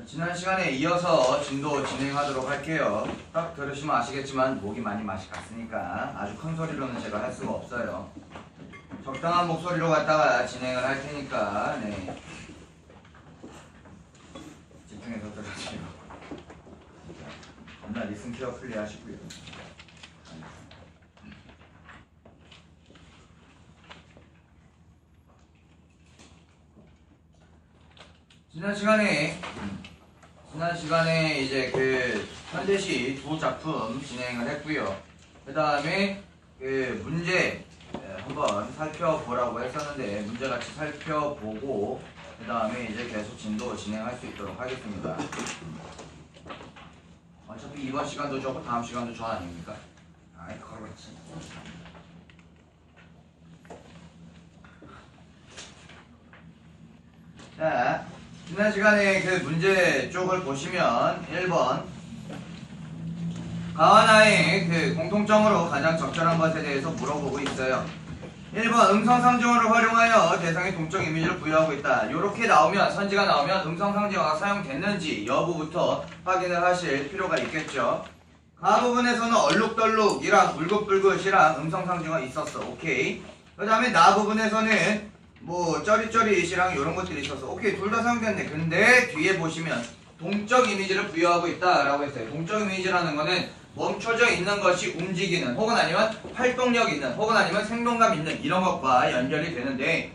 지난 시간에 이어서 진도 진행하도록 할게요. 딱 들으시면 아시겠지만 목이 많이 맛이 갔으니까 아주 큰 소리로는 제가 할 수가 없어요. 적당한 목소리로 갖다가 진행을 할 테니까 네. 집중해서 들으세요. 겁나 리슨 케어풀리 하시고요. 지난 시간에 이제 그 현대시 두 작품 진행을 했고요. 그 다음에 그 문제 한번 살펴보라고 했었는데 문제 같이 살펴보고 그 다음에 이제 계속 진도 진행할 수 있도록 하겠습니다. 어차피 이번 시간도 저고 다음 시간도 저 아닙니까? 아이 그렇지. 자, 지난 시간에 그 문제 쪽을 보시면 1번 가와나의 그 공통점으로 가장 적절한 것에 대해서 물어보고 있어요. 1번 음성상징어를 활용하여 대상에 동적 이미지를 부여하고 있다. 이렇게 나오면 선지가 나오면 음성상징어가 사용됐는지 여부부터 확인을 하실 필요가 있겠죠. 가 부분에서는 얼룩덜룩이랑 울긋불긋이랑 음성상징어 있었어. 오케이. 그 다음에 나 부분에서는 뭐 쩌리쩌리이시랑 이런 것들이 있어서 오케이 둘 다 사용됐네. 근데 뒤에 보시면 동적 이미지를 부여하고 있다라고 했어요. 동적 이미지라는 거는 멈춰져 있는 것이 움직이는 혹은 아니면 활동력 있는 혹은 아니면 생동감 있는 이런 것과 연결이 되는데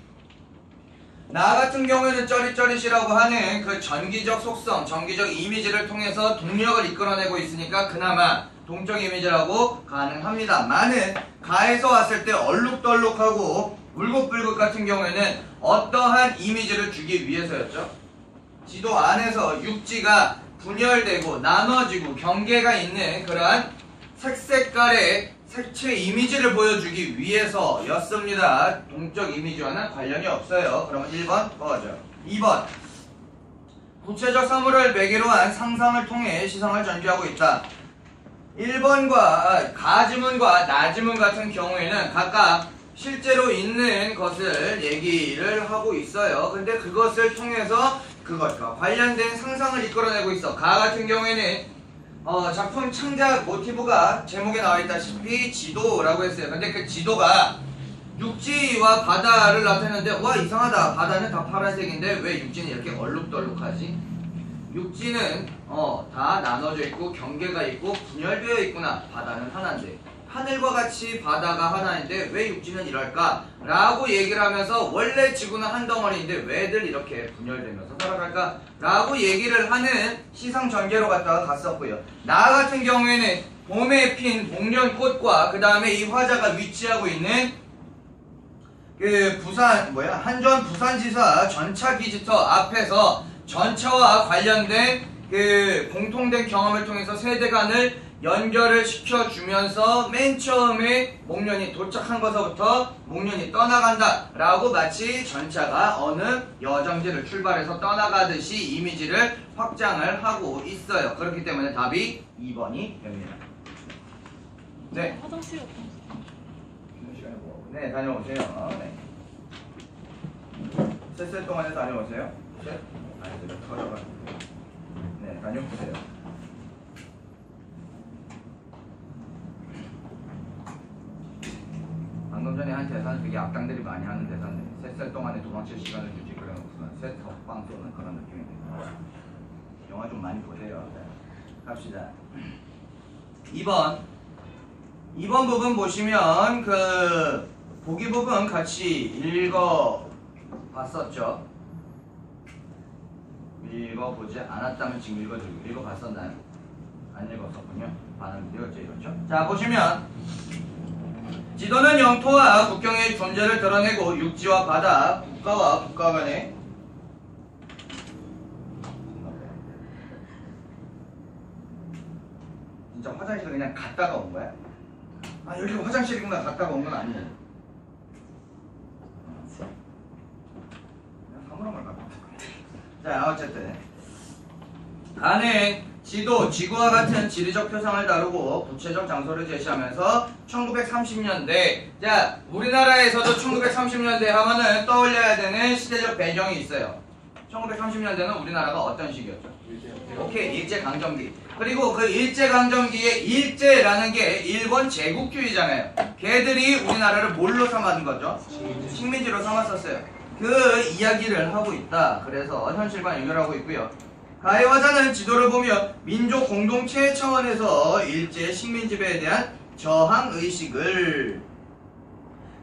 나 같은 경우에는 쩌리쩌리시라고 하는 그 전기적 속성, 전기적 이미지를 통해서 동력을 이끌어내고 있으니까 그나마 동적 이미지라고 가능합니다만은 가에서 왔을 때 얼룩덜룩하고 울긋불긋 같은 경우에는 어떠한 이미지를 주기 위해서였죠? 지도 안에서 육지가 분열되고 나눠지고 경계가 있는 그러한 색색깔의 색채 이미지를 보여주기 위해서였습니다. 동적 이미지와는 관련이 없어요. 그러면 1번 꺼져. 2번 구체적 사물을 매개로 한 상상을 통해 시상을 전개하고 있다. 1번과 가지문과 나지문 같은 경우에는 각각 실제로 있는 것을 얘기를 하고 있어요. 근데 그것을 통해서 그것과 관련된 상상을 이끌어내고 있어. 가 같은 경우에는 작품 창작 모티브가 제목에 나와 있다시피 지도라고 했어요. 근데 그 지도가 육지와 바다를 나타내는데 와 이상하다. 바다는 다 파란색인데 왜 육지는 이렇게 얼룩덜룩하지? 육지는 다 나눠져 있고 경계가 있고 분열되어 있구나. 바다는 하나인데 하늘과 같이 바다가 하나인데 왜 육지는 이럴까? 라고 얘기를 하면서 원래 지구는 한 덩어리인데 왜들 이렇게 분열되면서 살아갈까? 라고 얘기를 하는 시상 전개로 갖다가 갔었고요. 나 같은 경우에는 봄에 핀 목련꽃과 그 다음에 이 화자가 위치하고 있는 그 한전 부산지사 전차 비지터 앞에서 전차와 관련된 그 공통된 경험을 통해서 세대 간을 연결을 시켜주면서 맨 처음에 목련이 도착한 것서부터 목련이 떠나간다 라고 마치 전차가 어느 여정지를 출발해서 떠나가듯이 이미지를 확장을 하고 있어요. 그렇기 때문에 답이 2번이 됩니다. 네. 화장실 어떤 시간에 뭐? 네, 다녀오세요. 네. 셋 동안에 다녀오세요. 셋. 아이들을 털어가지고. 네, 다녀오세요. 방금 전에 한 대사는 되게 악당들이 많이 하는 대사인데 3살 동안에 도망칠 시간을 주지 그래놓고서는 셋 덕방 쏘는 그런 느낌이 듭니다. 영화 좀 많이 보세요. 네. 갑시다. 2번 부분 보시면 그 보기 부분 같이 읽어봤었죠. 읽어보지 않았다면 지금 읽어봤었나요? 안 읽었었군요. 반응 되었죠 이렇죠? 자 보시면 지도는 영토와 국경의 존재를 드러내고 육지와 바다, 국가와 국가 간의 진짜 화장실을 그냥 갔다가 온 거야? 아 여기가 화장실이구나 갔다가 온 건 아니에요. 그냥 사물함을 갖고 왔을 거야. 자 어쨌든 안에 지도, 지구와 같은 지리적 표상을 다루고 구체적 장소를 제시하면서 1930년대 자 우리나라에서도 1930년대 하면은 떠올려야 되는 시대적 배경이 있어요. 1930년대는 우리나라가 어떤 시기였죠? 오케이, 일제강점기. 그리고 그 일제강점기의 일제라는 게 일본 제국주의잖아요. 걔들이 우리나라를 뭘로 삼은 거죠? 식민지로 삼았었어요. 그 이야기를 하고 있다. 그래서 현실과 연결하고 있고요. 가해 화자는 지도를 보며 민족 공동체 차원에서 일제 식민지배에 대한 저항 의식을,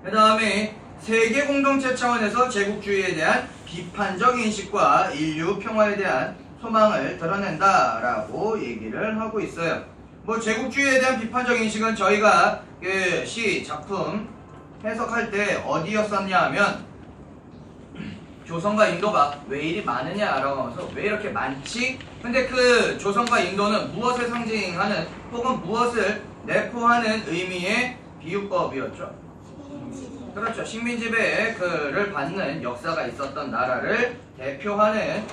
그 다음에 세계 공동체 차원에서 제국주의에 대한 비판적 인식과 인류 평화에 대한 소망을 드러낸다라고 얘기를 하고 있어요. 뭐 제국주의에 대한 비판적 인식은 저희가 그 시 작품 해석할 때 어디였었냐 하면 조선과 인도가 왜 이리 많으냐라고 하면서 왜 이렇게 많지? 근데 그 조선과 인도는 무엇을 상징하는 혹은 무엇을 내포하는 의미의 비유법이었죠. 그렇죠. 식민지배를 받는 역사가 있었던 나라를 대표하는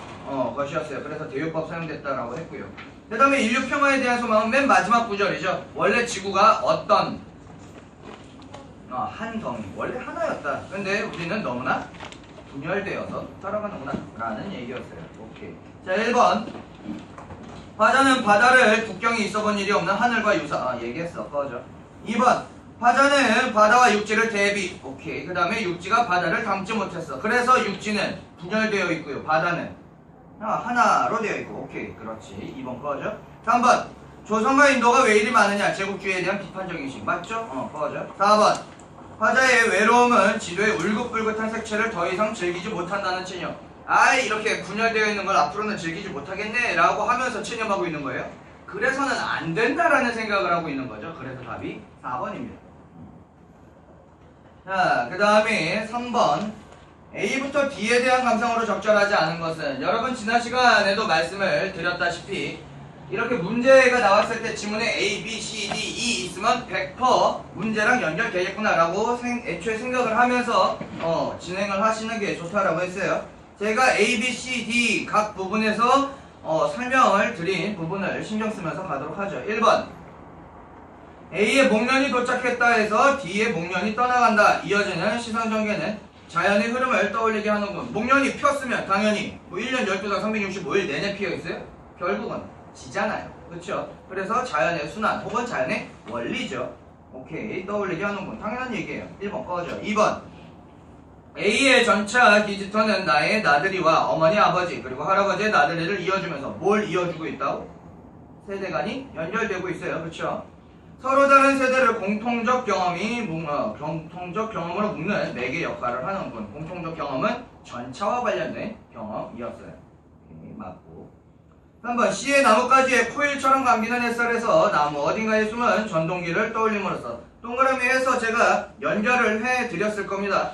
것이었어요. 그래서 대유법 사용됐다라고 했고요. 그 다음에 인류 평화에 대한 소망은 맨 마지막 구절이죠. 원래 지구가 어떤 한 덩이, 원래 하나였다. 근데 우리는 너무나 분열되어서 살아가는구나 라는 얘기였어요. 오케이. 자, 1번. 화자는 바다를 국경이 있어본 일이 없는 하늘과 유사. 얘기했어. 꺼져. 2번. 화자는 바다와 육지를 대비. 오케이. 그 다음에 육지가 바다를 담지 못했어. 그래서 육지는 분열되어 있고요. 바다는 하나로 되어 있고. 오케이. 그렇지. 2번 꺼져. 3번. 조선과 인도가 왜 이리 많으냐. 제국주의에 대한 비판적 인식. 맞죠? 꺼져. 4번. 화자의 외로움은 지도의 울긋불긋한 색채를 더 이상 즐기지 못한다는 체념. 아이, 이렇게 분열되어 있는 걸 앞으로는 즐기지 못하겠네 라고 하면서 체념하고 있는 거예요. 그래서는 안 된다라는 생각을 하고 있는 거죠. 그래서 답이 4번입니다. 자, 그 다음에 3번. A부터 D에 대한 감상으로 적절하지 않은 것은, 여러분 지난 시간에도 말씀을 드렸다시피 이렇게 문제가 나왔을 때 지문에 A, B, C, D, E 있으면 100% 문제랑 연결되겠구나 라고 애초에 생각을 하면서 진행을 하시는 게 좋다라고 했어요. 제가 A, B, C, D 각 부분에서 설명을 드린 부분을 신경 쓰면서 가도록 하죠. 1번. A의 목련이 도착했다 해서 D의 목련이 떠나간다. 이어지는 시상전개는 자연의 흐름을 떠올리게 하는군. 목련이 폈으면 당연히 뭐 1년 12달 365일 내내 피어 있어요? 결국은 지잖아요. 그렇죠? 그래서 자연의 순환 혹은 자연의 원리죠. 오케이. 떠올리게 하는군. 당연한 얘기예요. 1번 꺼져. 2번. A의 전차 디지터는 나의 나들이와 어머니, 아버지 그리고 할아버지의 나들이를 이어주면서 뭘 이어주고 있다고? 세대간이 연결되고 있어요. 그렇죠? 서로 다른 세대를 공통적 경험으로 묶는 매개 역할을 하는군. 공통적 경험은 전차와 관련된 경험이었어요. 오케이, 맞고. 3번. C의 나뭇가지에 코일처럼 감기는 햇살에서 나무 어딘가에 숨은 전동기를 떠올림으로써, 동그라미에서 제가 연결을 해드렸을 겁니다.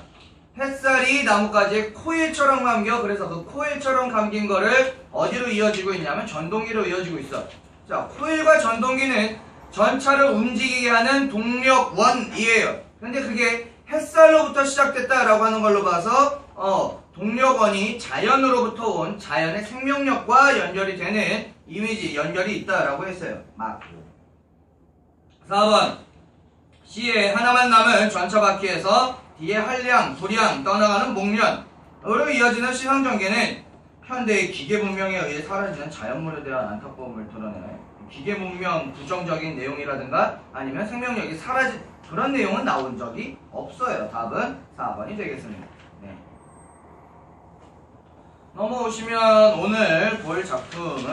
햇살이 나뭇가지에 코일처럼 감겨. 그래서 그 코일처럼 감긴 거를 어디로 이어지고 있냐면 전동기로 이어지고 있어. 자, 코일과 전동기는 전차를 움직이게 하는 동력원이에요. 근데 그게 햇살로부터 시작됐다라고 하는 걸로 봐서 동력원이 자연으로부터 온 자연의 생명력과 연결이 되는 이미지, 연결이 있다라고 했어요. 맞고. 4번. C의 하나만 남은 전차 바퀴에서 D의 한량, 불량 떠나가는 목련으로 이어지는 시상전개는 현대의 기계 문명에 의해 사라지는 자연물에 대한 안타까움을 드러내는 기계 문명 부정적인 내용이라든가 아니면 생명력이 사라진 그런 내용은 나온 적이 없어요. 답은 4번이 되겠습니다. 네. 넘어오시면 오늘 볼 작품은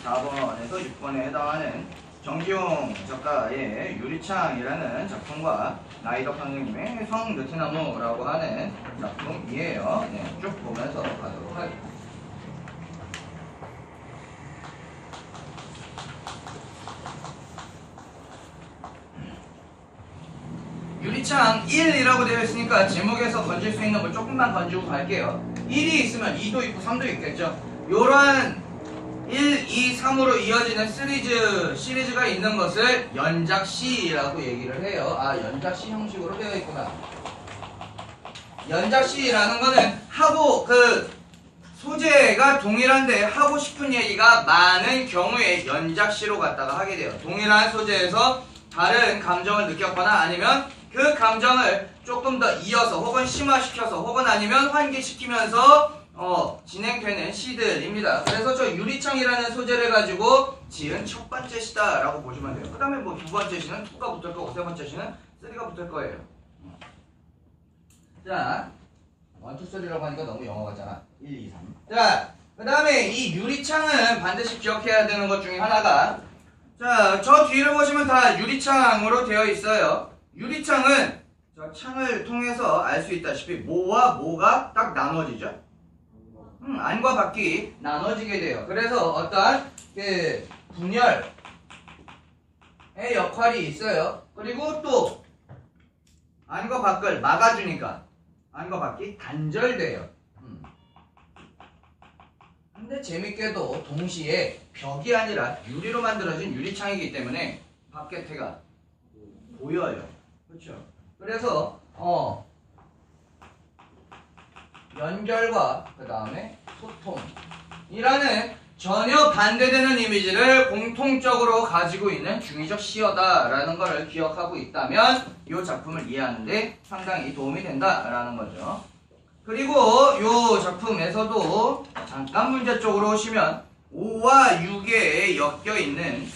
4번에서 6번에 해당하는 정기용 작가의 유리창이라는 작품과 나이덕 선생님의 성느티나무라고 하는 작품이에요. 쭉 보면서 가도록 하겠습니다. 유리창 1이라고 되어 있으니까 제목에서 건질 수 있는 걸 조금만 건지고 갈게요. 1이 있으면 2도 있고 3도 있겠죠. 요런 1, 2, 3으로 이어지는 시리즈가 있는 것을 연작시라고 얘기를 해요. 연작시 형식으로 되어 있구나. 연작시라는 거는 하고 소재가 동일한데 하고 싶은 얘기가 많은 경우에 연작시로 갖다가 하게 돼요. 동일한 소재에서 다른 감정을 느꼈거나 아니면 그 감정을 조금 더 이어서 혹은 심화시켜서 혹은 아니면 환기시키면서 진행되는 시들입니다. 그래서 저 유리창이라는 소재를 가지고 지은 첫 번째 시다라고 보시면 돼요. 그 다음에 뭐 두 번째 시는 2가 붙을 거고 세 번째 시는 3가 붙을 거예요. 자, 1, 2, 3라고 하니까 너무 영어 같잖아. 1, 2, 3. 자, 그 다음에 이 유리창은 반드시 기억해야 되는 것 중에 하나가, 자, 저 뒤를 보시면 다 유리창으로 되어 있어요. 유리창은 저 창을 통해서 알 수 있다시피 뭐와 뭐가 딱 나눠지죠. 안과 밖이 나눠지게 돼요. 그래서 어떠한 그 분열의 역할이 있어요. 그리고 또 안과 밖을 막아주니까 안과 밖이 단절돼요. 근데 재밌게도 동시에 벽이 아니라 유리로 만들어진 유리창이기 때문에 밖에가 보여요. 그렇죠? 그래서 연결과 그 다음에 소통이라는 전혀 반대되는 이미지를 공통적으로 가지고 있는 중의적 시어다라는 것을 기억하고 있다면 이 작품을 이해하는데 상당히 도움이 된다라는 거죠. 그리고 이 작품에서도 잠깐 문제 쪽으로 오시면 5와 6에 엮여있는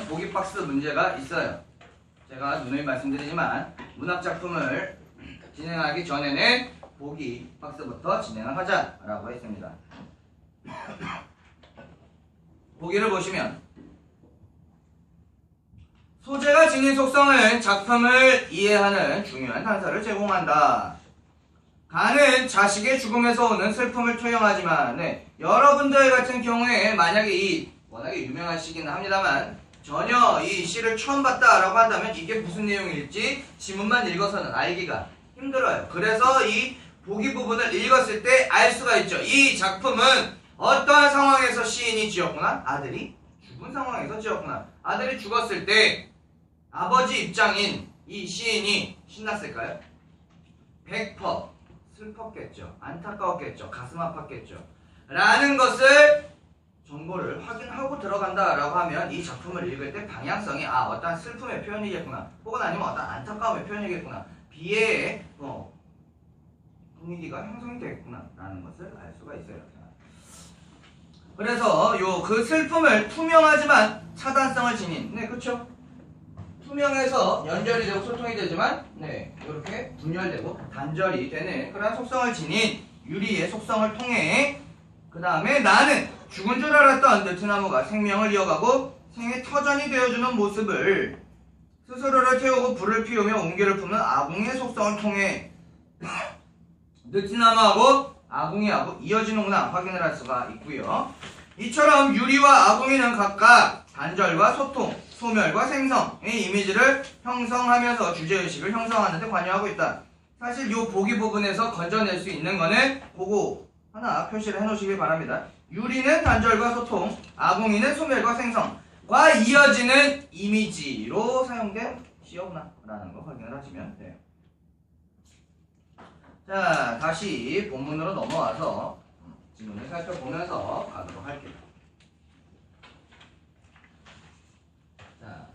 보기박스 문제가 있어요. 제가 누누이 말씀드리지만 문학작품을 진행하기 전에는 보기박스부터 진행을 하자라고 했습니다. 보기를 보시면 소재가 지닌 속성은 작품을 이해하는 중요한 단서를 제공한다. 가는 자식의 죽음에서 오는 슬픔을 투영하지만 여러분들 같은 경우에 만약에 워낙에 유명한 시기는 합니다만 전혀 이 시를 처음 봤다라고 한다면 이게 무슨 내용일지 지문만 읽어서는 알기가 힘들어요. 그래서 이 보기 부분을 읽었을 때 알 수가 있죠. 이 작품은 어떠한 상황에서 시인이 지었구나? 아들이 죽은 상황에서 지었구나. 아들이 죽었을 때 아버지 입장인 이 시인이 신났을까요? 100% 슬펐겠죠. 안타까웠겠죠. 가슴 아팠겠죠. 라는 것을 정보를 확인하고 들어간다라고 하면 이 작품을 읽을 때 방향성이 어떠한 슬픔의 표현이겠구나. 혹은 아니면 어떠한 안타까움의 표현이겠구나. 비애의 분위기가 형성이 되겠구나. 라는 것을 알 수가 있어요. 그래서 그 슬픔을 투명하지만 차단성을 지닌 그쵸? 투명해서 연결이 되고 소통이 되지만 이렇게 분열되고 단절이 되는 그런 속성을 지닌 유리의 속성을 통해 그 다음에 나는 죽은 줄 알았던 느티나무가 생명을 이어가고 생의 터전이 되어주는 모습을 스스로를 태우고 불을 피우며 온기를 품는 아궁이의 속성을 통해 느티나무하고 아궁이하고 이어지는구나 확인을 할 수가 있고요. 이처럼 유리와 아궁이는 각각 단절과 소통, 소멸과 생성의 이미지를 형성하면서 주제의식을 형성하는 데 관여하고 있다. 사실 이 보기 부분에서 건져낼 수 있는 거는 그거 하나 표시를 해놓으시길 바랍니다. 유리는 단절과 소통, 아궁이는 소멸과 생성과 이어지는 이미지로 사용된 시어구나 라는 거 확인을 하시면 돼요. 자, 다시 본문으로 넘어와서 지문을 살펴보면서 가도록 할게요. 자,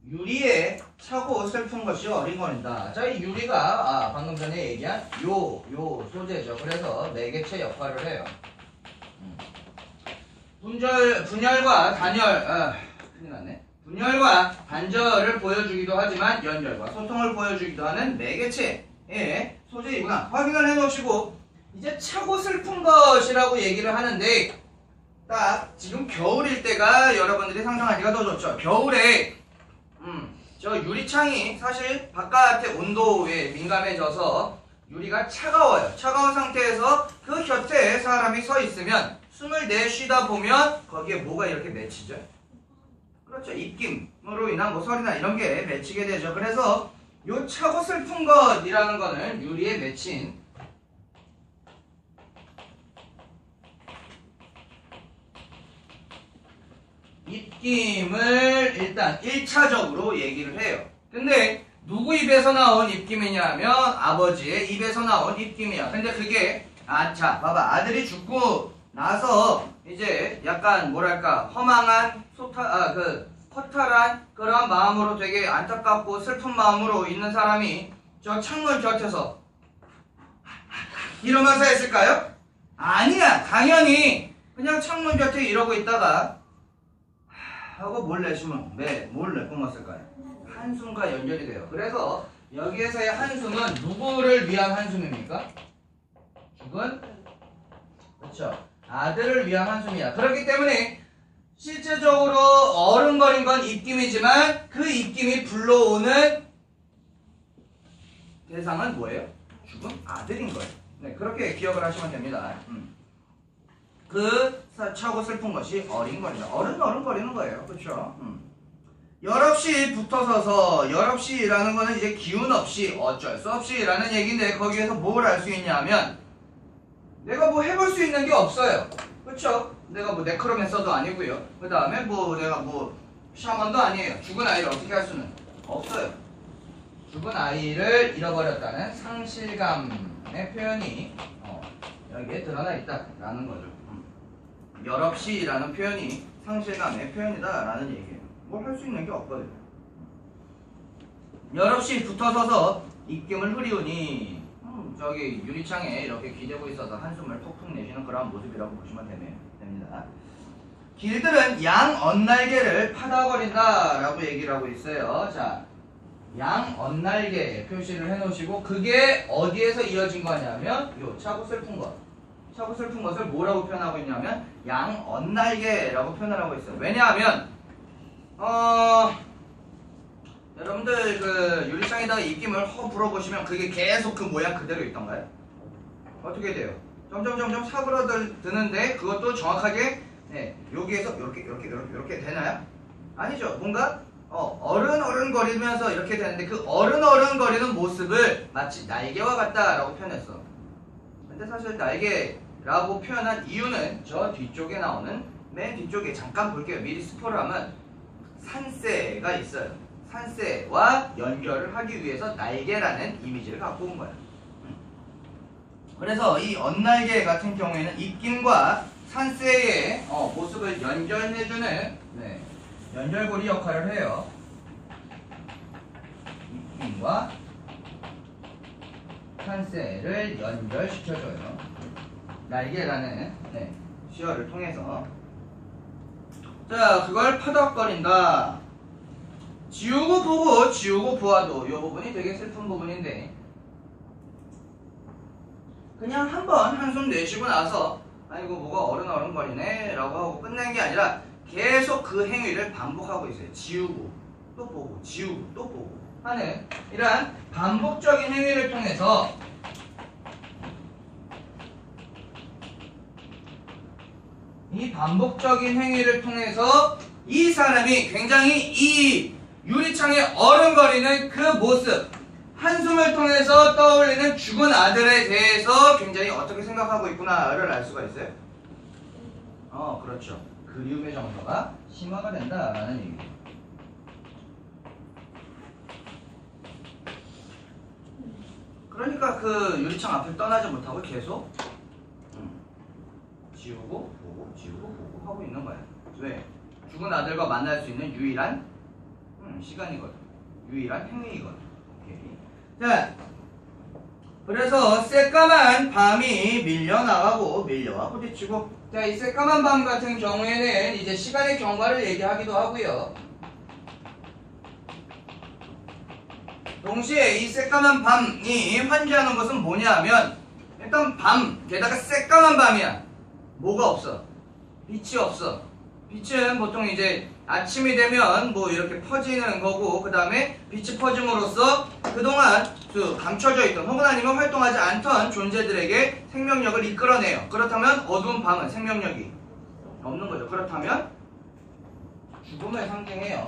유리에 차고 슬픈 것이 어린거린다. 자, 이 유리가 방금 전에 얘기한 요 소재죠. 그래서 매개체 역할을 해요. 분열과 단열, 큰일 났네. 분열과 단절을 보여주기도 하지만 연결과 소통을 보여주기도 하는 매개체의 소재이구나. 확인을 해놓으시고 이제 차고 슬픈 것이라고 얘기를 하는데 딱 지금 겨울일 때가 여러분들이 상상하기가 더 좋죠. 겨울에 저 유리창이 사실 바깥의 온도에 민감해져서 유리가 차가워요. 차가운 상태에서 그 곁에 사람이 서 있으면 숨을 내쉬다 보면 거기에 뭐가 이렇게 맺히죠? 그렇죠. 입김으로 인한 모서리나 이런 게 맺히게 되죠. 그래서 요 차고 슬픈 것이라는 거는 유리에 맺힌 입김을 일단 1차적으로 얘기를 해요. 근데 누구 입에서 나온 입김이냐면 아버지의 입에서 나온 입김이야. 근데 그게 자 봐봐. 아들이 죽고 나서 이제 약간 뭐랄까 허망한 허탈한 그런 마음으로 되게 안타깝고 슬픈 마음으로 있는 사람이 저 창문 곁에서 이러면서 했을까요? 아니야. 당연히 그냥 창문 곁에 이러고 있다가 하고 몰래 뿜었을까요? 한숨과 연결이 돼요. 그래서 여기에서의 한숨은 누구를 위한 한숨입니까? 죽은? 그렇죠. 아들을 위한 한숨이야. 그렇기 때문에 실제적으로 어른거린 건 입김이지만 그 입김이 불러오는 대상은 뭐예요? 죽은 아들인 거예요. 네, 그렇게 기억을 하시면 됩니다. 그 차고 슬픈 것이 어린거린다. 어른거리는 거예요. 그렇죠? 열없이 붙어서서 열없이라는 거는 이제 기운 없이 어쩔 수 없이라는 얘기인데 거기에서 뭘 알 수 있냐면 내가 뭐 해볼 수 있는 게 없어요. 그렇죠? 내가 뭐 네크로맨서도 아니고요. 그 다음에 뭐 내가 뭐 샤먼도 아니에요. 죽은 아이를 어떻게 할 수는 없어요. 죽은 아이를 잃어버렸다는 상실감의 표현이 여기에 드러나 있다라는 거죠. 열없이라는 표현이 상실감의 표현이다라는 얘기예요. 뭘 할 수 있는 게 없거든요. 열없이 붙어서서 입김을 흐리우니 저기 유리창에 이렇게 기대고 있어서 한숨을 푹푹 내쉬는 그런 모습이라고 보시면 됩니다. 길들은 양 엇날개를 파다버린다 라고 얘기를 하고 있어요. 자, 양 엇날개 표시를 해놓으시고 그게 어디에서 이어진 거냐면 요 차고 슬픈 것. 차고 슬픈 것을 뭐라고 표현하고 있냐면 양 엇날개라고 표현을 하고 있어요. 왜냐하면 여러분들 그 유리창에다가 입김을 허 불어보시면 그게 계속 그 모양 그대로 있던가요? 어떻게 돼요? 점점 사그러드는데 그것도 정확하게 여기에서 이렇게 되나요? 아니죠. 뭔가 어른거리면서 이렇게 되는데 그 어른거리는 모습을 마치 날개와 같다라고 표현했어. 근데 사실 날개라고 표현한 이유는 저 뒤쪽에 나오는 맨 뒤쪽에 잠깐 볼게요. 미리 스포를 하면 산새가 있어요. 산새와 연결을 하기 위해서 날개라는 이미지를 갖고 온 거야. 그래서 이 엇날개 같은 경우에는 입김과 산새의 모습을 연결해주는 연결고리 역할을 해요. 입김과 산새를 연결시켜줘요. 날개라는 시어를 통해서. 자, 그걸 파덕거린다. 지우고 보고 지우고 보아도 이 부분이 되게 슬픈 부분인데 그냥 한번 한숨 내쉬고 나서 아이고 뭐가 어른거리네 라고 하고 끝낸 게 아니라 계속 그 행위를 반복하고 있어요. 지우고 또 보고 지우고 또 보고 하는 이러한 반복적인 행위를 통해서 이 사람이 굉장히 이 유리창에 어른거리는 그 모습, 한숨을 통해서 떠올리는 죽은 아들에 대해서 굉장히 어떻게 생각하고 있구나를 알 수가 있어요. 그렇죠. 그리움의 정서가 심화가 된다라는 얘기예요. 그러니까 그 유리창 앞을 떠나지 못하고 계속 지우고 보고 지우고 보고 하고 있는 거야. 왜? 죽은 아들과 만날 수 있는 유일한 시간이거든. 유일한 행위이거든. 오케이. 자, 그래서 새까만 밤이 밀려와 부딪히고 자, 이 새까만 밤 같은 경우에는 이제 시간의 경과를 얘기하기도 하고요. 동시에 이 새까만 밤이 환기하는 것은 뭐냐면 일단 밤, 게다가 새까만 밤이야. 뭐가 없어? 빛이 없어. 빛은 보통 이제 아침이 되면 뭐 이렇게 퍼지는 거고 그 다음에 빛이 퍼짐으로써 그동안 감춰져 있던 혹은 아니면 활동하지 않던 존재들에게 생명력을 이끌어내요. 그렇다면 어두운 밤은 생명력이 없는 거죠. 그렇다면 죽음을 상징해요.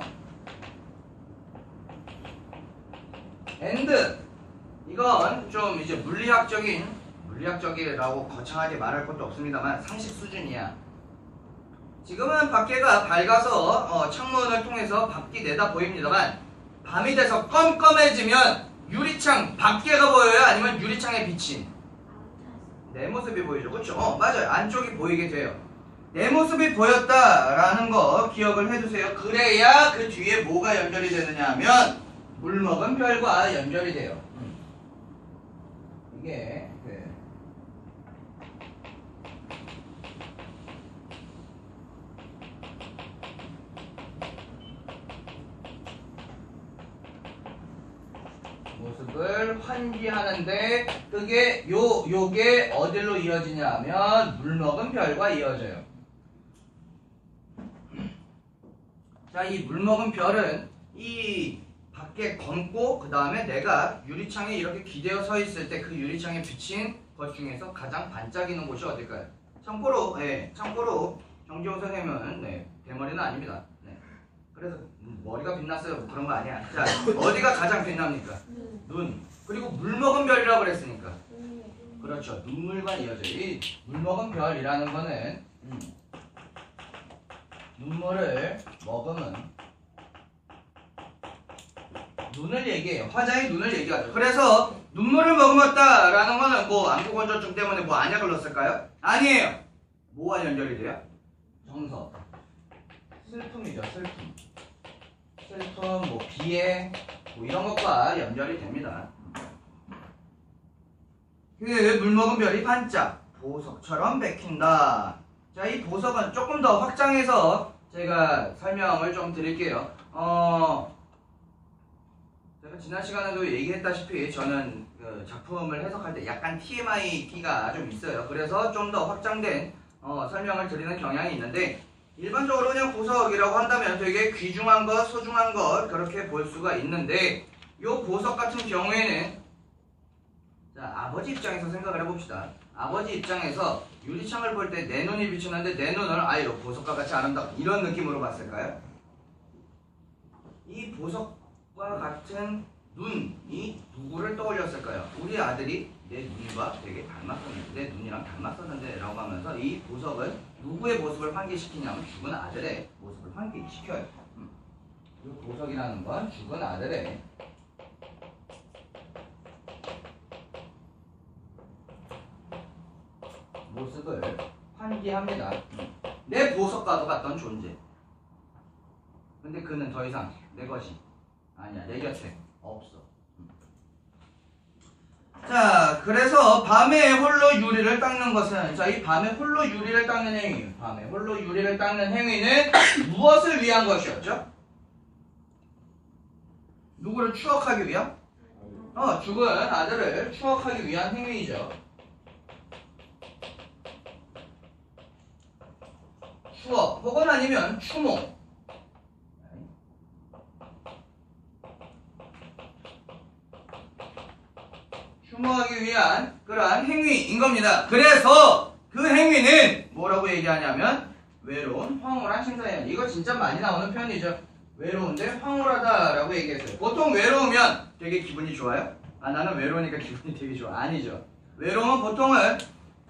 and 이건 좀 이제 물리학적이라고 거창하게 말할 것도 없습니다만 상식 수준이야. 지금은 밖에가 밝아서 창문을 통해서 밖이 내다 보입니다만 밤이 돼서 껌껌해지면 유리창 밖에가 보여요? 아니면 유리창에 비친 내 모습이 보이죠? 그렇죠? 맞아요. 안쪽이 보이게 돼요. 내 모습이 보였다라는 거 기억을 해두세요. 그래야 그 뒤에 뭐가 연결이 되느냐 하면 물 먹은 별과 연결이 돼요. 이게 모습을 환기하는데 그게 요게 어디로 이어지냐 하면 물먹은 별과 이어져요. 자, 이 물먹은 별은 이 밖에 검고 그 다음에 내가 유리창에 이렇게 기대어 서 있을 때 그 유리창에 비친 것 중에서 가장 반짝이는 곳이 어딜까요? 참고로 정지용 선생님은 대머리는 아닙니다. 그래서 머리가 빛났어요 그런 거 아니야. 자, 어디가 가장 빛납니까? 눈. 그리고 물먹은 별이라고 그랬으니까. 그렇죠. 눈물과 이어져요. 이 물먹은 별이라는 거는 눈물을 머금은 눈을 얘기해요. 화자의 눈을 얘기하죠. 그래서 눈물을 머금었다라는 거는 뭐 안구건조증 때문에 뭐 안약을 넣었을까요? 아니에요. 뭐와 연결이 돼요? 정서. 슬픔이죠. 슬픔, 뭐 비애, 뭐 이런 것과 연결이 됩니다. 그 물먹은 별이 반짝 보석처럼 bek힌다. 자, 이 보석은 조금 더 확장해서 제가 설명을 좀 드릴게요. 제가 지난 시간에도 얘기했다시피 저는 그 작품을 해석할 때 약간 TMI가 좀 있어요. 그래서 좀 더 확장된 설명을 드리는 경향이 있는데 일반적으로 그냥 보석이라고 한다면 되게 귀중한 것, 소중한 것 그렇게 볼 수가 있는데 이 보석 같은 경우에는 자, 아버지 입장에서 생각을 해봅시다. 아버지 입장에서 유리창을 볼 때 내 눈이 비추는데 내 눈을 아이로 보석과 같이 아름답다 이런 느낌으로 봤을까요? 이 보석과 같은 눈이 누구를 떠올렸을까요? 우리 아들이 내 눈과 되게 닮았었는데 내 눈이랑 닮았었는데 라고 하면서 이 보석은 누구의 모습을 환기시키냐면 죽은 아들의 모습을 환기시켜요. 이 보석이라는 건 죽은 아들의 모습을 환기합니다. 내 보석과도 같던 존재. 근데 그는 더 이상 내 것이 아니야. 내 곁에 없어. 자, 그래서 밤에 홀로 유리를 닦는 것은 자, 이 밤에 홀로 유리를 닦는 행위. 밤에 홀로 유리를 닦는 행위는 무엇을 위한 것이었죠? 누구를 추억하기 위한? 죽은 아들을 추억하기 위한 행위이죠. 추억 혹은 아니면 추모. 추모하기 위한 그러한 행위인 겁니다. 그래서 그 행위는 뭐라고 얘기하냐면 외로운 황홀한 심사예요. 이거 진짜 많이 나오는 표현이죠. 외로운데 황홀하다라고 얘기했어요. 보통 외로우면 되게 기분이 좋아요? 나는 외로우니까 기분이 되게 좋아. 아니죠. 외로움은 보통은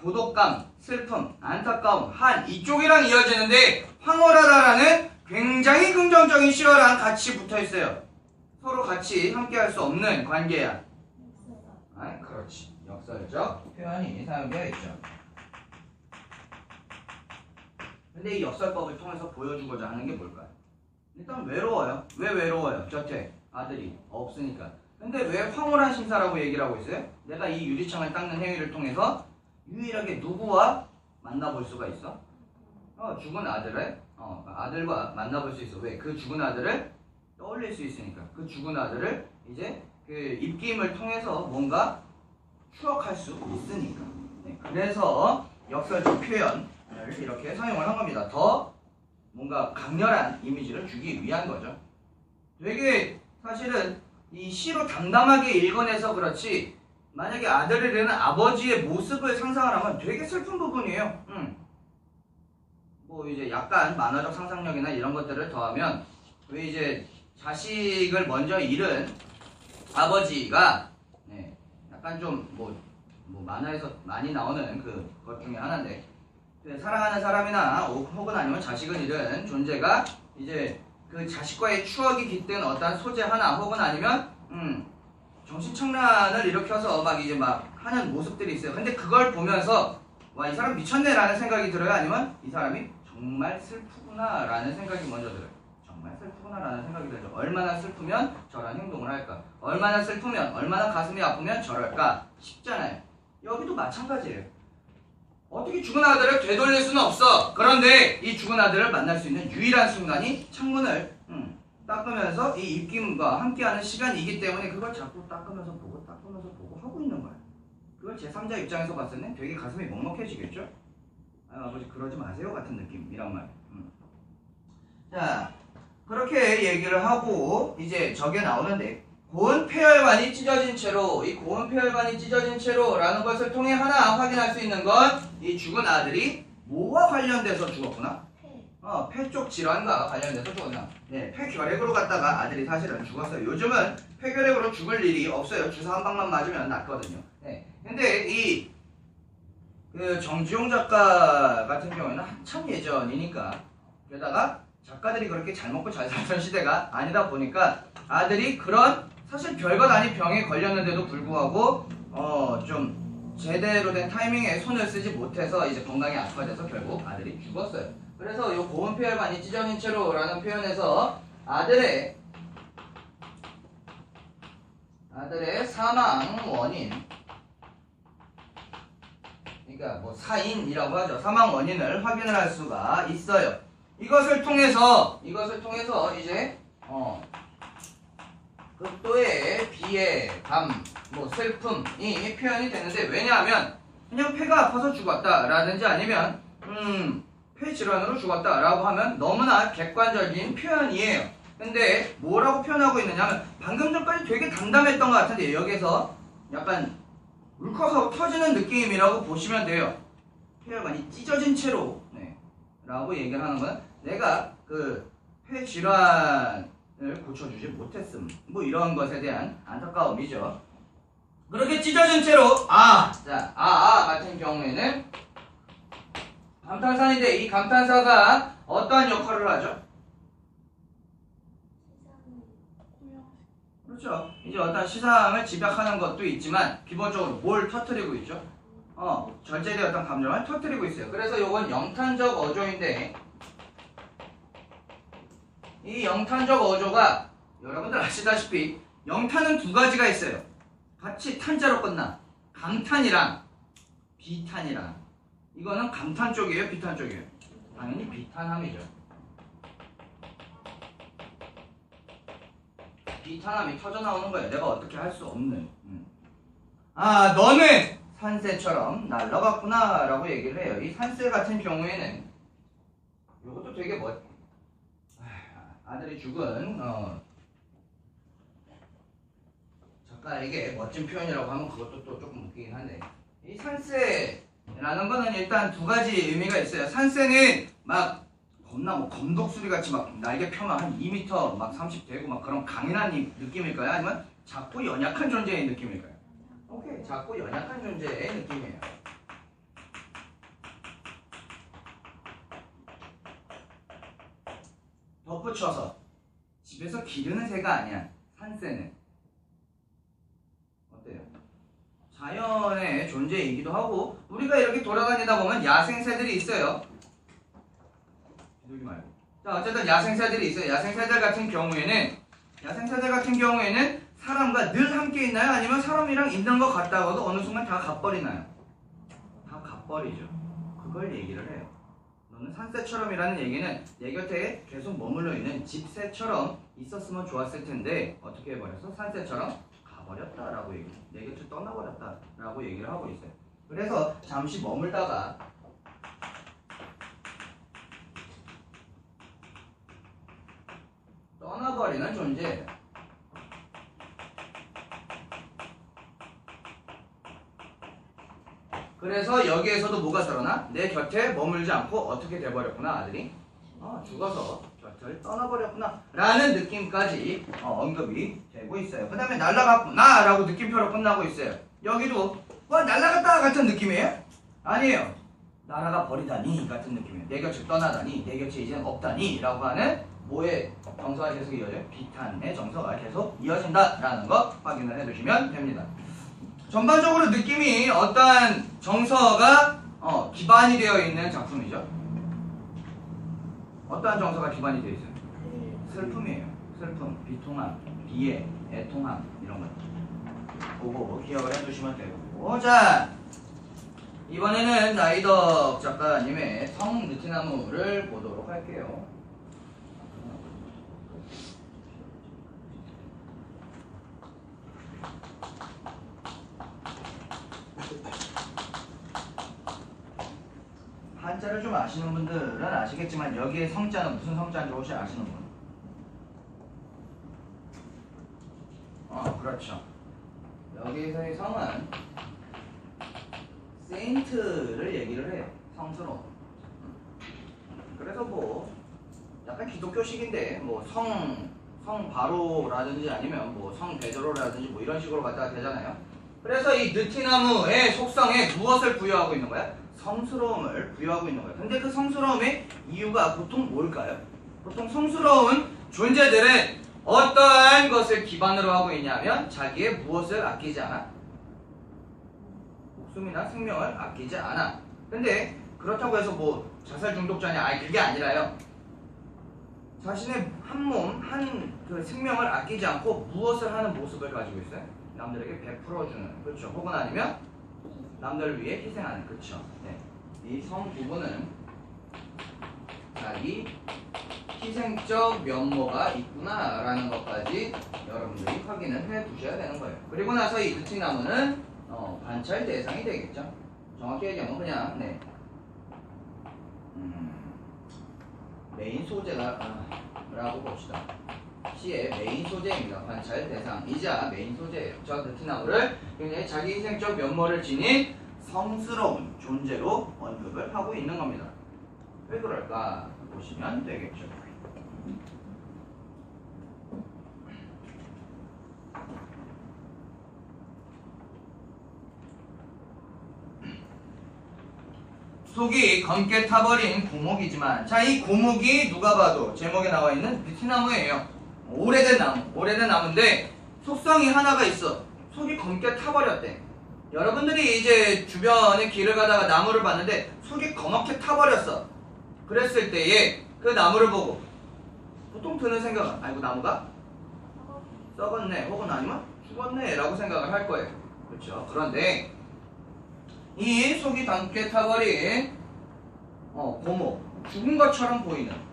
고독감, 슬픔, 안타까움, 한 이쪽이랑 이어지는데 황홀하다라는 굉장히 긍정적인 시어랑 같이 붙어있어요. 서로 같이 함께할 수 없는 관계야. 그렇지. 역설적 표현이 사용되어 있죠. 근데 이 역설법을 통해서 보여주고자 하는 게 뭘까요? 일단 외로워요. 왜 외로워요? 곁에 아들이 없으니까. 근데 왜 황홀한 심사라고 얘기를 하고 있어요? 내가 이 유리창을 닦는 행위를 통해서 유일하게 누구와 만나볼 수가 있어? 죽은 아들을 아들과 만나볼 수 있어. 왜? 그 죽은 아들을 떠올릴 수 있으니까. 그 죽은 아들을 이제 그 입김을 통해서 뭔가 추억할 수 있으니까. 그래서 역설적 표현을 이렇게 사용을 한 겁니다. 더 뭔가 강렬한 이미지를 주기 위한 거죠. 되게 사실은 이 시로 담담하게 읽어내서 그렇지 만약에 아들을 잃은 아버지의 모습을 상상을 하면 되게 슬픈 부분이에요. 뭐 이제 약간 만화적 상상력이나 이런 것들을 더하면 왜 이제 자식을 먼저 잃은 아버지가 약간 좀 뭐 만화에서 많이 나오는 그것 중에 하나인데 사랑하는 사람이나 혹은 아니면 자식을 잃은 존재가 이제 그 자식과의 추억이 깃든 어떤 소재 하나 혹은 아니면 정신착란을 일으켜서 막 이제 막 하는 모습들이 있어요. 근데 그걸 보면서 와, 이 사람 미쳤네 라는 생각이 들어요? 아니면 이 사람이 정말 슬프구나 라는 생각이 먼저 들어요? 정말 슬프구나 라는 생각이 들죠. 얼마나 슬프면 저런 행동을 할까? 얼마나 슬프면 얼마나 가슴이 아프면 저럴까? 싶잖아요. 여기도 마찬가지예요. 어떻게 죽은 아들을 되돌릴 수는 없어. 그런데 이 죽은 아들을 만날 수 있는 유일한 순간이 창문을 닦으면서 이 입김과 함께하는 시간이기 때문에 그걸 자꾸 닦으면서 보고 하고 있는 거야. 그걸 제3자 입장에서 봤을 때 되게 가슴이 먹먹해지겠죠? 아, 아버지 그러지 마세요 같은 느낌이란 말이야. 자, 그렇게 얘기를 하고 이제 저게 나오는데 고온 폐혈관이 찢어진 채로, 이 고온 폐혈관이 찢어진 채로라는 것을 통해 하나 확인할 수 있는 건 이 죽은 아들이 뭐와 관련돼서 죽었구나? 폐 쪽 질환과 관련돼서 죽었나? 네, 폐결핵으로 갔다가 아들이 사실은 죽었어요. 요즘은 폐결핵으로 죽을 일이 없어요. 주사 한 방만 맞으면 낫거든요. 네. 근데 그 정지용 작가 같은 경우에는 한참 예전이니까, 게다가 작가들이 그렇게 잘 먹고 잘 살던 시대가 아니다 보니까 아들이 그런 사실 별것 아닌 병에 걸렸는데도 불구하고 좀 제대로 된 타이밍에 손을 쓰지 못해서 이제 건강이 악화돼서 결국 아들이 죽었어요. 그래서 이 고온 폐혈관이 찢어진 채로라는 표현에서 아들의 사망 원인, 그러니까 뭐 사인이라고 하죠. 사망 원인을 확인을 할 수가 있어요. 이것을 통해서 이제 극도의 비애, 감, 뭐 슬픔이 표현이 되는데, 왜냐하면 그냥 폐가 아파서 죽었다라든지 아니면 폐 질환으로 죽었다라고 하면 너무나 객관적인 표현이에요. 근데 뭐라고 표현하고 있느냐 하면 방금 전까지 되게 담담했던 것 같은데 여기서 약간 울컥하고 터지는 느낌이라고 보시면 돼요. 폐혈관이 찢어진 채로 라고 얘기를 하는 건 내가 그 폐 질환을 고쳐주지 못했음, 뭐 이런 것에 대한 안타까움이죠. 그렇게 찢어진 채로 같은 경우에는 감탄사인데, 이 감탄사가 어떠한 역할을 하죠? 그렇죠. 이제 어떤 시상을 집약하는 것도 있지만 기본적으로 뭘 터뜨리고 있죠? 절제된 어떤 감정을 터뜨리고 있어요. 그래서 요건 영탄적 어조인데, 이 영탄적 어조가 여러분들 아시다시피 영탄은 두 가지가 있어요. 같이 탄자로 끝나. 감탄이랑 비탄이랑. 이거는 감탄 쪽이에요, 비탄 쪽이에요? 당연히 비탄함이죠. 비탄함이 터져 나오는 거예요. 내가 어떻게 할 수 없는. 너는 산새처럼 날아갔구나 라고 얘기를 해요. 이 산새 같은 경우에는 이것도 되게 아들이 죽은 작가에게 멋진 표현이라고 하면 그것도 또 조금 웃기긴 한데, 이 산새라는 거는 일단 두 가지 의미가 있어요. 산새는 막 겁나 뭐 검독수리 같이 막 날개 펴면 한 2m 막 30 되고 막 그런 강인한 느낌일까요? 아니면 작고 연약한 존재의 느낌일까요? 오케이, 작고 연약한 존재의 느낌이에요. 덧붙여서 집에서 기르는 새가 아니야. 산새는 어때요? 자연의 존재이기도 하고, 우리가 이렇게 돌아다니다 보면 야생새들이 있어요. 비둘기 말고. 자, 어쨌든 야생새들이 있어요. 야생새들 같은 경우에는 사람과 늘 함께 있나요? 아니면 사람이랑 있는 것 같다가도 어느 순간 다 가버리나요? 다 가버리죠. 그걸 얘기를 해요. 너는 산새처럼이라는 얘기는 내 곁에 계속 머물러 있는 집새처럼 있었으면 좋았을 텐데 어떻게 해버렸어? 산새처럼 가버렸다라고 얘기해요. 내 곁을 떠나버렸다라고 얘기를 하고 있어요. 그래서 잠시 머물다가 떠나버리는 존재예요. 그래서 여기에서도 뭐가 드러나? 내 곁에 머물지 않고 어떻게 돼버렸구나, 아들이? 죽어서 곁을 떠나버렸구나 라는 느낌까지 언급이 되고 있어요. 그 다음에 날아갔구나 라고 느낌표로 끝나고 있어요. 여기도 날아갔다 같은 느낌이에요? 아니에요. 날아가 버리다니 같은 느낌이에요. 내 곁을 떠나다니, 내 곁에 이제는 없다니 라고 하는 뭐의 정서가 계속 이어져요? 비탄의 정서가 계속 이어진다라는 거 확인을 해두시면 됩니다. 전반적으로 느낌이 어떠한 정서가 기반이 되어 있는 작품이죠? 어떠한 정서가 기반이 되어 있어요? 슬픔이에요. 슬픔, 비통함, 비애, 애통함 이런 것. 그거 기억을 해두시면 되고, 자 이번에는 나이덕 작가님의 성느티나무를 보도록 할게요. 한자를 좀 아시는 분들은 아시겠지만 여기에 성자는 무슨 성자인지 혹시 아시는 분? 그렇죠. 여기서의 성은 세인트를 얘기를 해요. 성스러운. 그래서 뭐 약간 기독교식인데 뭐 성바로라든지 아니면 뭐 성베드로라든지 뭐 이런 식으로 갖다가 되잖아요. 그래서 이 느티나무의 속성에 무엇을 부여하고 있는 거야? 성스러움을 부여하고 있는 거야. 근데 그 성스러움의 이유가 보통 뭘까요? 보통 성스러운 존재들은 어떠한 것을 기반으로 하고 있냐면 자기의 무엇을 아끼지 않아? 목숨이나 생명을 아끼지 않아. 근데 그렇다고 해서 뭐 자살 중독자냐? 아니 그게 아니라요. 자신의 한 몸, 그 생명을 아끼지 않고 무엇을 하는 모습을 가지고 있어요? 남들에게 베풀어주는, 그렇죠. 혹은 아니면 남들을 위해 희생하는, 그렇죠. 네. 이 성 부분은 자기 희생적 면모가 있구나라는 것까지 여러분들이 확인을 해 두셔야 되는 거예요. 그리고 나서 이 느티나무는 관찰 대상이 되겠죠. 정확히 얘기하면 그냥 메인 소재가 라고 봅시다. 시의 메인 소재입니다. 관찰 대상이자 메인 소재예요. 저 느티나무를 굉장히 자기 희생적 면모를 지닌 성스러운 존재로 언급을 하고 있는 겁니다. 왜 그럴까 보시면 되겠죠. 속이 검게 타버린 고목이지만, 자, 이 고목이 누가 봐도 제목에 나와 있는 느티나무예요. 오래된 나무인데 속성이 하나가 있어. 속이 검게 타버렸대. 여러분들이 이제 주변에 길을 가다가 나무를 봤는데 속이 검게 타버렸어. 그랬을 때에 그 나무를 보고 보통 드는 생각은 아이고 나무가 썩었네 혹은 아니면 죽었네 라고 생각을 할 거예요. 그렇죠. 그런데 이 속이 검게 타버린 고목, 죽은 것처럼 보이는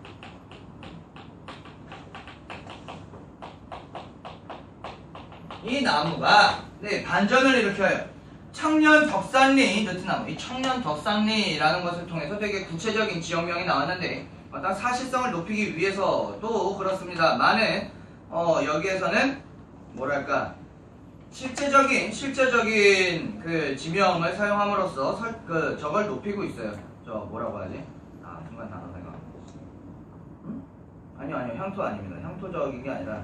이 나무가 반전을 일으켜요. 청년덕산리 느티나무, 이 청년덕산리라는 것을 통해서 되게 구체적인 지역명이 나왔는데 어떤 사실성을 높이기 위해서도 그렇습니다만은 여기에서는 뭐랄까 실제적인 그 지명을 사용함으로써 저걸 높이고 있어요. 저 뭐라고 하지? 순간 단어 생각. 아니요 향토 아닙니다. 향토적인 게 아니라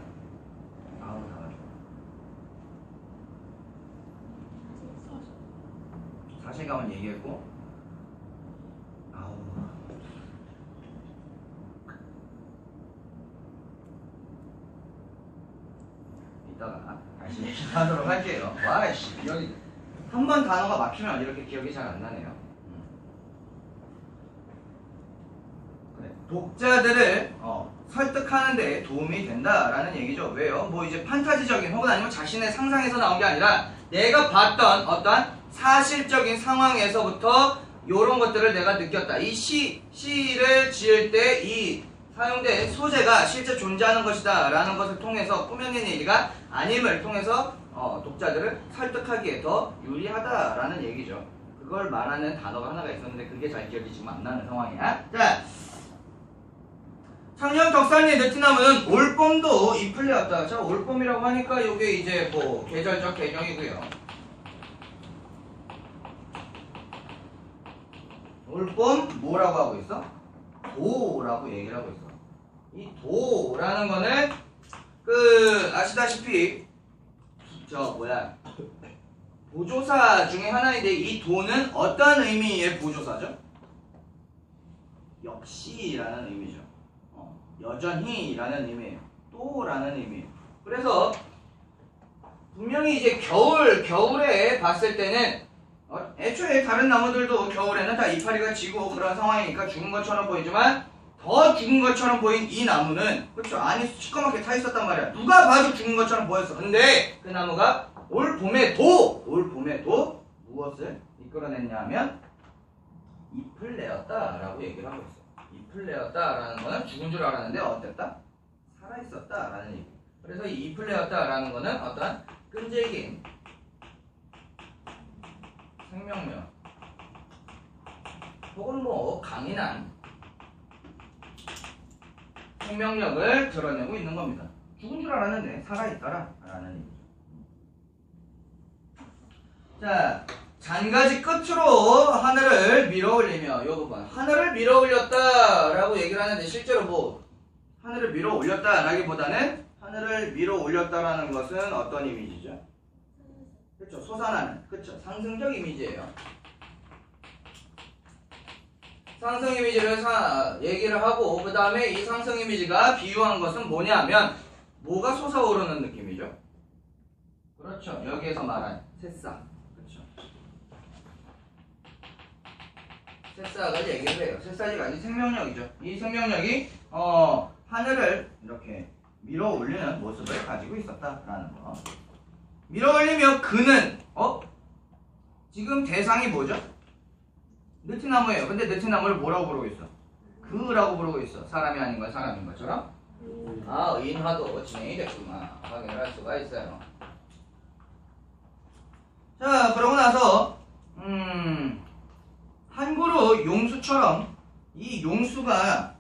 사실감은 얘기했고 이따가 다시 얘기하도록 할게요. 와이씨 여기 한 번 단어가 막히면 이렇게 기억이 잘 안 나네요. 그래. 독자들을 설득하는 데 도움이 된다라는 얘기죠. 왜요? 뭐 이제 판타지적인 혹은 아니면 자신의 상상에서 나온 게 아니라 내가 봤던 어떤 사실적인 상황에서부터 이런 것들을 내가 느꼈다. 이 시를 지을 때 이 사용된 소재가 실제 존재하는 것이다 라는 것을 통해서 꾸며낸 얘기가 아님을 통해서 독자들을 설득하기에 더 유리하다라는 얘기죠. 그걸 말하는 단어가 하나가 있었는데 그게 잘 기억이 지금 안 나는 상황이야. 자, 청년덕산리 느티나무는 올봄도 잎을 내었다. 자, 올봄이라고 하니까 이게 이제 뭐 계절적 개념이고요. 올봄 뭐라고 하고 있어? 도라고 얘기를 하고 있어. 이 도라는 거는 아시다시피 보조사 중에 하나인데 이 도는 어떤 의미의 보조사죠? 역시라는 의미죠. 여전히라는 의미예요. 또라는 의미예요. 그래서 분명히 이제 겨울에 봤을 때는 애초에 다른 나무들도 겨울에는 다 이파리가 지고 그런 상황이니까 죽은 것처럼 보이지만 더 죽은 것처럼 보인 이 나무는 그렇죠. 안이 시커멓게 타 있었단 말이야. 누가 봐도 죽은 것처럼 보였어. 근데 그 나무가 올 봄에도 무엇을 이끌어냈냐면 잎을 내었다라고 얘기를 하고 있어. 잎을 내었다라는 거는 죽은 줄 알았는데 어땠다? 살아있었다라는 얘기. 그래서 이 잎을 내었다라는 거는 어떤 끈질긴 생명력 혹은 뭐 강인한 생명력을 드러내고 있는 겁니다. 죽은 줄 알았는데 살아있더라 라는 의미죠. 자, 잔가지 끝으로 하늘을 밀어 올리며, 요 부분 하늘을 밀어 올렸다 라고 얘기를 하는데, 실제로 뭐 하늘을 밀어 올렸다 라기보다는 하늘을 밀어 올렸다라는 것은 어떤 이미지죠? 그렇죠, 솟아나는, 그렇죠, 상승적 이미지예요. 상승 이미지를 얘기를 하고, 그 다음에 이 상승 이미지가 비유한 것은 뭐냐면, 뭐가 솟아오르는 느낌이죠? 그렇죠, 여기에서 말한 새싹. 그렇죠, 새싹을 얘기를 해요. 새싹이 아닌 생명력이죠. 이 생명력이 하늘을 이렇게 밀어 올리는 모습을 가지고 있었다라는 거. 밀어 올리며 그는 지금 대상이 뭐죠? 느티나무예요. 근데 느티나무를 뭐라고 부르고 있어? 그라고 부르고 있어. 사람이 아닌 건 사람인 것처럼. 아, 인화도 진행이 됐구나. 확인을 할 수가 있어요. 자, 그러고 나서 한 그루 용수처럼, 이 용수가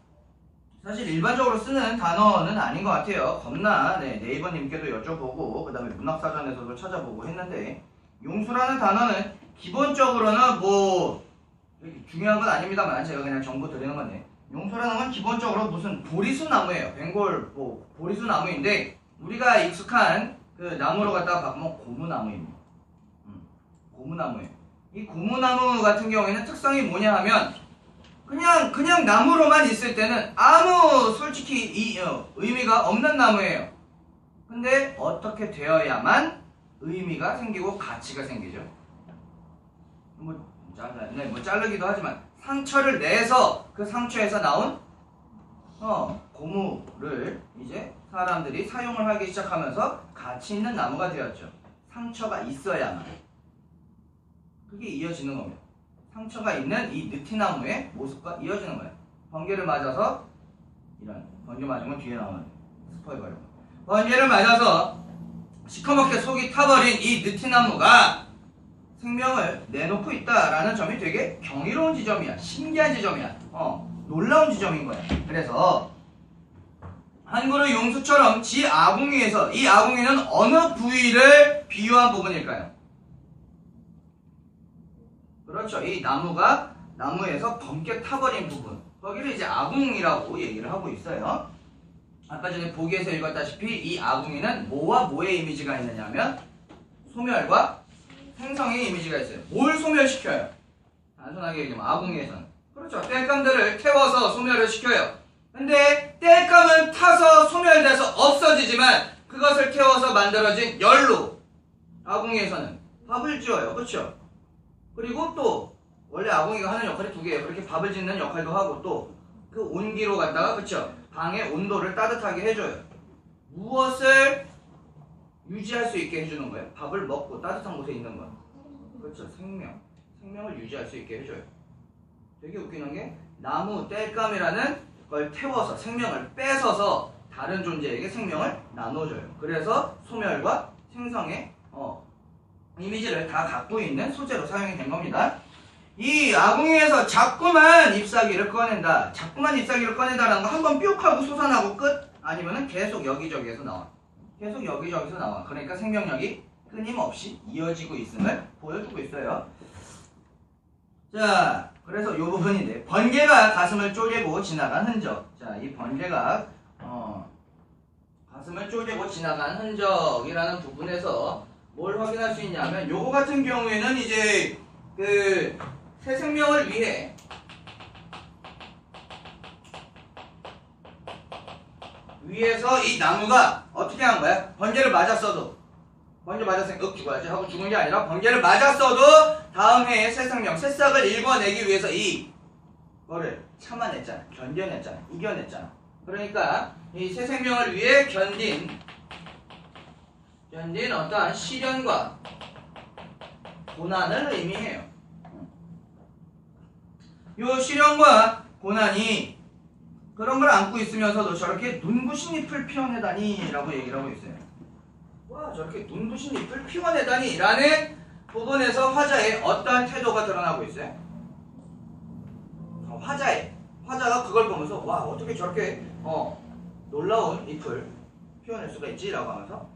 사실 일반적으로 쓰는 단어는 아닌 것 같아요. 겁나 네이버님께도 여쭤보고, 그 다음에 문학사전에서도 찾아보고 했는데, 용수라는 단어는 기본적으로는 뭐 중요한 건 아닙니다만 제가 그냥 정보 드리는 건데, 용수라는 건 기본적으로 무슨 보리수 나무예요. 벵골 보리수 나무인데, 우리가 익숙한 그 나무로 갖다가 바꾸면 고무나무입니다. 고무나무예요. 이 고무나무 같은 경우에는 특성이 뭐냐 하면, 그냥 나무로만 있을 때는 아무 솔직히 의미가 없는 나무예요. 근데 어떻게 되어야만 의미가 생기고 가치가 생기죠? 뭐 자르기도 하지만 상처를 내서 그 상처에서 나온 고무를 이제 사람들이 사용을 하기 시작하면서 가치 있는 나무가 되었죠. 상처가 있어야만 그게 이어지는 겁니다. 상처가 있는 이 느티나무의 모습과 이어지는 거예요. 번개를 맞아서, 이런 번개 맞으면 뒤에 나오는 스포해버려. 번개를 맞아서 시커멓게 속이 타버린 이 느티나무가 생명을 내놓고 있다라는 점이 되게 경이로운 지점이야. 신기한 지점이야. 놀라운 지점인 거야. 그래서 한 그루 용수처럼 지 아궁이에서, 이 아궁이는 어느 부위를 비유한 부분일까요? 그렇죠, 이 나무에서 번개 타버린 부분, 거기를 이제 아궁이라고 얘기를 하고 있어요. 아까 전에 보기에서 읽었다시피 이 아궁이는 뭐와 뭐의 이미지가 있느냐면 소멸과 생성의 이미지가 있어요. 뭘 소멸시켜요? 단순하게 얘기하면 아궁이에서는, 그렇죠, 땔감들을 태워서 소멸을 시켜요. 근데 땔감은 타서 소멸돼서 없어지지만 그것을 태워서 만들어진 열로 아궁이에서는 밥을 지어요. 그렇죠? 그리고 또 원래 아궁이가 하는 역할이 두 개예요. 그렇게 밥을 짓는 역할도 하고, 또 그 온기로 갖다가, 그쵸, 방의 온도를 따뜻하게 해줘요. 무엇을 유지할 수 있게 해주는 거예요? 밥을 먹고 따뜻한 곳에 있는 건, 그렇죠, 생명을 유지할 수 있게 해줘요. 되게 웃기는 게, 나무 땔감이라는 걸 태워서 생명을 뺏어서 다른 존재에게 생명을 나눠줘요. 그래서 소멸과 생성의 이미지를 다 갖고 있는 소재로 사용이 된 겁니다. 이 아궁이에서 자꾸만 잎사귀를 꺼낸다. 자꾸만 잎사귀를 꺼낸다라는 거, 한번 뿅 하고 솟아나고 끝? 아니면은 계속 여기저기에서 나와. 계속 여기저기서 나와. 그러니까 생명력이 끊임없이 이어지고 있음을 보여주고 있어요. 자, 그래서 이 부분인데, 번개가 가슴을 쪼개고 지나간 흔적. 자, 이 번개가 가슴을 쪼개고 지나간 흔적이라는 부분에서 뭘 확인할 수 있냐면, 요거 같은 경우에는 이제 그 새 생명을 위해 위에서 이 나무가 어떻게 한 거야? 번개를 맞았어도, 번개 맞았으니까 죽어야지 하고 죽은 게 아니라, 번개를 맞았어도 다음 해에 새 생명, 새싹을 일궈내기 위해서 이거를 참아냈잖아, 견뎌냈잖아, 이겨냈잖아. 그러니까 이 새 생명을 위해 견딘 어떠한 시련과 고난을 의미해요. 요 시련과 고난이 그런 걸 안고 있으면서도 저렇게 눈부신 잎을 피워내다니 라고 얘기를 하고 있어요. 와, 저렇게 눈부신 잎을 피워내다니 라는 부분에서 화자의 어떠한 태도가 드러나고 있어요? 화자에 화자가 그걸 보면서 와 어떻게 저렇게 놀라운 잎을 표현할 수가 있지? 라고 하면서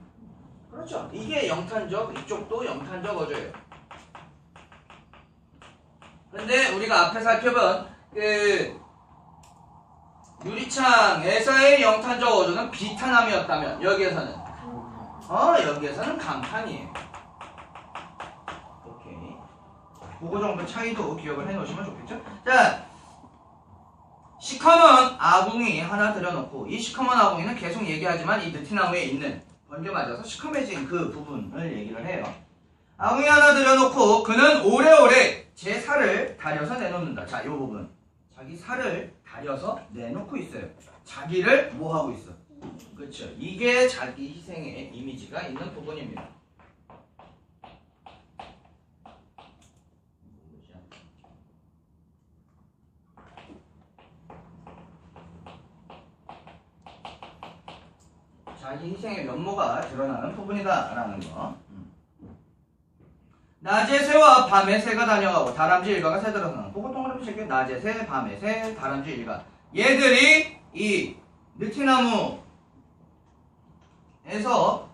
그렇죠. 이게 영탄적, 이쪽도 영탄적 어조예요. 근데 우리가 앞에 살펴본 그 유리창에서의 영탄적 어조는 비탄함이었다면 여기에서는 여기에서는 강탄이에요. 오케이. 그거 정도 차이도 기억을 해 놓으시면 좋겠죠? 자, 시커먼 아궁이 하나 들여놓고 이 시커먼 아궁이는 계속 얘기하지만 이 느티나무에 있는 번개 맞아서 시커매진 그 부분을 얘기를 해요. 아궁이 하나 들여놓고 그는 오래오래 제 살을 다려서 내놓는다. 자, 이 부분. 자기 살을 다려서 내놓고 있어요. 자기를 뭐 하고 있어? 그렇죠. 이게 자기 희생의 이미지가 있는 부분입니다. 자기 희생의 면모가 드러나는 부분이다라는 거. 낮에 새와 밤에 새가 다녀가고 다람쥐 일가가 새들어서는 그거 동그라미 칠게요. 낮에 새, 밤에 새, 다람쥐 일가. 얘들이 이 느티나무에서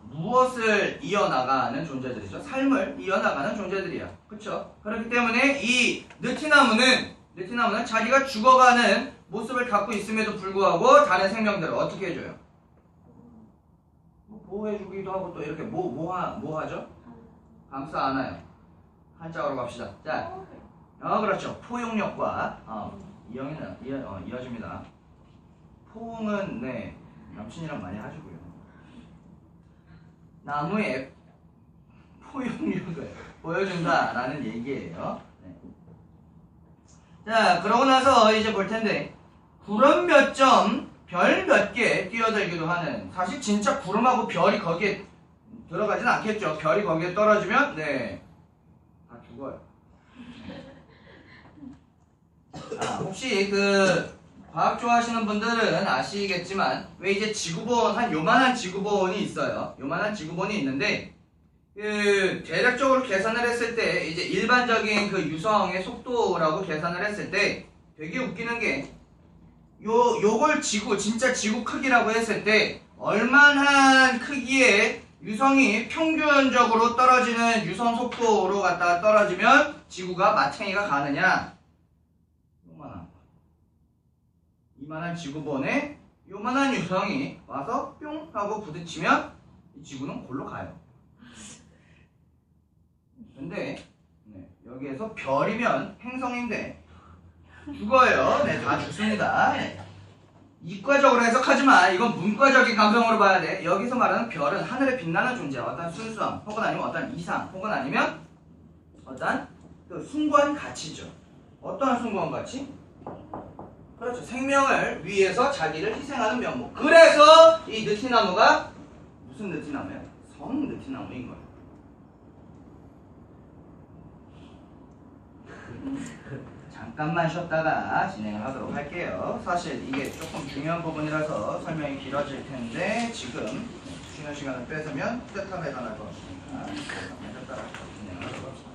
무엇을 이어나가는 존재들이죠? 삶을 이어나가는 존재들이야. 그쵸? 그렇기 때문에 이 느티나무는 자기가 죽어가는 모습을 갖고 있음에도 불구하고 다른 생명들을 어떻게 해줘요? 보호해주기도 하고 또 이렇게 뭐 하죠? 감싸 안아요. 한자어로 갑시다. 자, 그렇죠. 포용력과 이어집니다. 포옹은 네 남친이랑 많이 하시고요. 나무에 포용력을 보여준다라는 얘기예요. 네. 자, 그러고 나서 이제 볼 텐데 구름 몇 점, 별 몇 개 뛰어들기도 하는. 사실 진짜 구름하고 별이 거기에 들어가진 않겠죠. 별이 거기에 떨어지면 네 다 죽어요. 혹시 그 과학 좋아하시는 분들은 아시겠지만 왜 이제 지구본 한 요만한 지구본이 있어요. 요만한 지구본이 있는데 그 대략적으로 계산을 했을 때 이제 일반적인 그 유성의 속도라고 계산을 했을 때 되게 웃기는 게 요걸 진짜 지구 크기라고 했을 때 얼마나 크기의 유성이 평균적으로 떨어지는 유성 속도로 갖다가 떨어지면 지구가 마탱이가 가느냐? 이만한 지구본에 요만한 유성이 와서 뿅 하고 부딪히면 이 지구는 골로 가요. 근데 여기에서 별이면 행성인데 죽어요. 네, 다 죽습니다. 네. 이과적으로 해석하지만 이건 문과적인 감성으로 봐야 돼. 여기서 말하는 별은 하늘에 빛나는 존재야. 어떤 순수함, 혹은 아니면 어떤 이상, 혹은 아니면 어떤 그 숭고한 가치죠. 어떠한 숭고한 가치? 그렇죠. 생명을 위해서 자기를 희생하는 면모. 그래서 이 느티나무가 무슨 느티나무예요? 성 느티나무인 거예요. 잠깐만 쉬었다가 진행을 하도록 할게요. 사실 이게 조금 중요한 부분이라서 설명이 길어질 텐데 지금 쉬는 시간을 뺏으면 후대탑에 관할 것 같습니다. 쉬었다가 진행을 하도록 합시다.